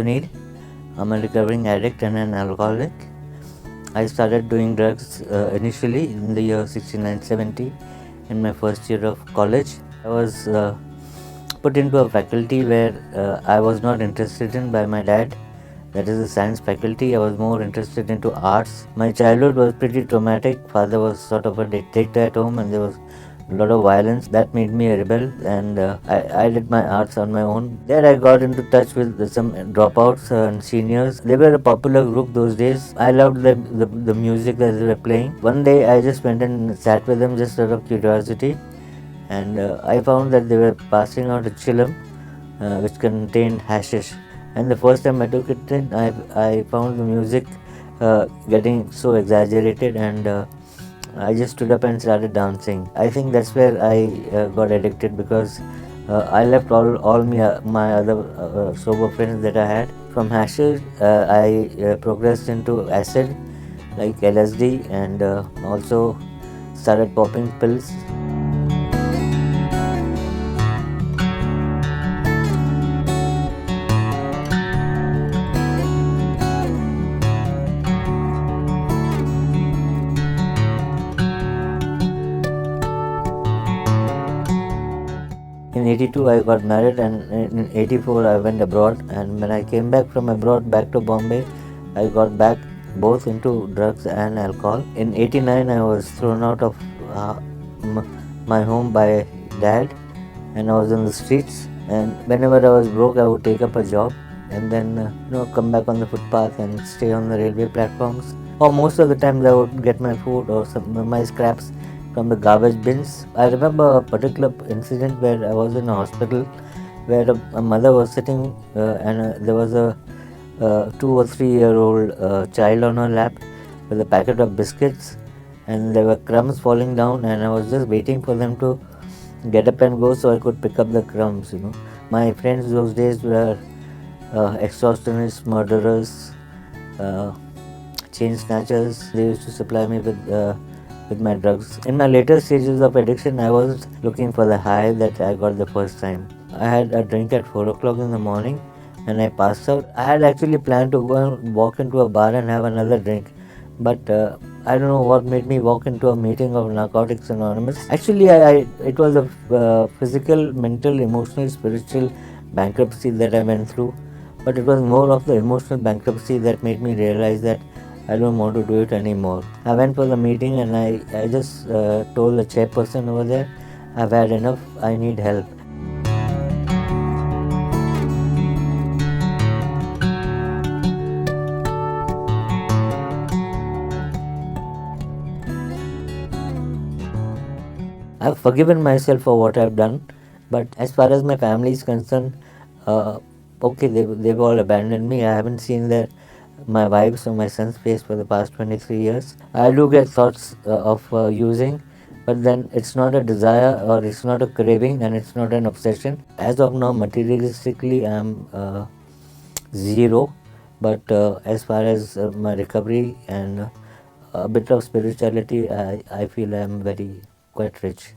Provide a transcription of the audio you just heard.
Sunil. I'm a recovering addict and an alcoholic. I started doing drugs initially in the year 69-70 in my first year of college. I was put into a faculty where I was not interested in by my dad. That is the science faculty. I was more interested into arts. My childhood was pretty traumatic. Father was sort of a dictator at home and there was a lot of violence. That made me a rebel and I did my arts on my own. There I got into touch with some dropouts and seniors. They were a popular group those days. I loved the music that they were playing. One day I just went and sat with them just out of curiosity and I found that they were passing out a chillum which contained hashish. And the first time I took it in, I found the music getting so exaggerated and I just stood up and started dancing. I think that's where I got addicted because I left all my other sober friends that I had. From hashish, I progressed into acid like LSD and also started popping pills. In 82 I got married and in 84 I went abroad, and when I came back from abroad back to Bombay, I got back both into drugs and alcohol. In 89 I was thrown out of my home by dad and I was on the streets, and whenever I was broke I would take up a job and then come back on the footpath and stay on the railway platforms, or most of the times I would get my food or my scraps from the garbage bins. I remember a particular incident where I was in a hospital where a mother was sitting and there was a 2 or 3 year old child on her lap with a packet of biscuits, and there were crumbs falling down and I was just waiting for them to get up and go so I could pick up the crumbs. My friends those days were extortionists, murderers, chain snatchers. They used to supply me with my drugs. In my later stages of addiction, I was looking for the high that I got the first time. I had a drink at 4 o'clock in the morning and I passed out. I had actually planned to go and walk into a bar and have another drink, but I don't know what made me walk into a meeting of Narcotics Anonymous. Actually, it was a physical, mental, emotional, spiritual bankruptcy that I went through, but it was more of the emotional bankruptcy that made me realize that I don't want to do it anymore. I went for the meeting and I just told the chairperson over there, I've had enough, I need help. I've forgiven myself for what I've done, but as far as my family is concerned, okay, they've all abandoned me. I haven't seen my wife's or my son's face for the past 23 years. I do get thoughts of using, but then it's not a desire or it's not a craving and it's not an obsession. As of now, materialistically, I'm zero, but as far as my recovery and a bit of spirituality, I feel I'm quite rich.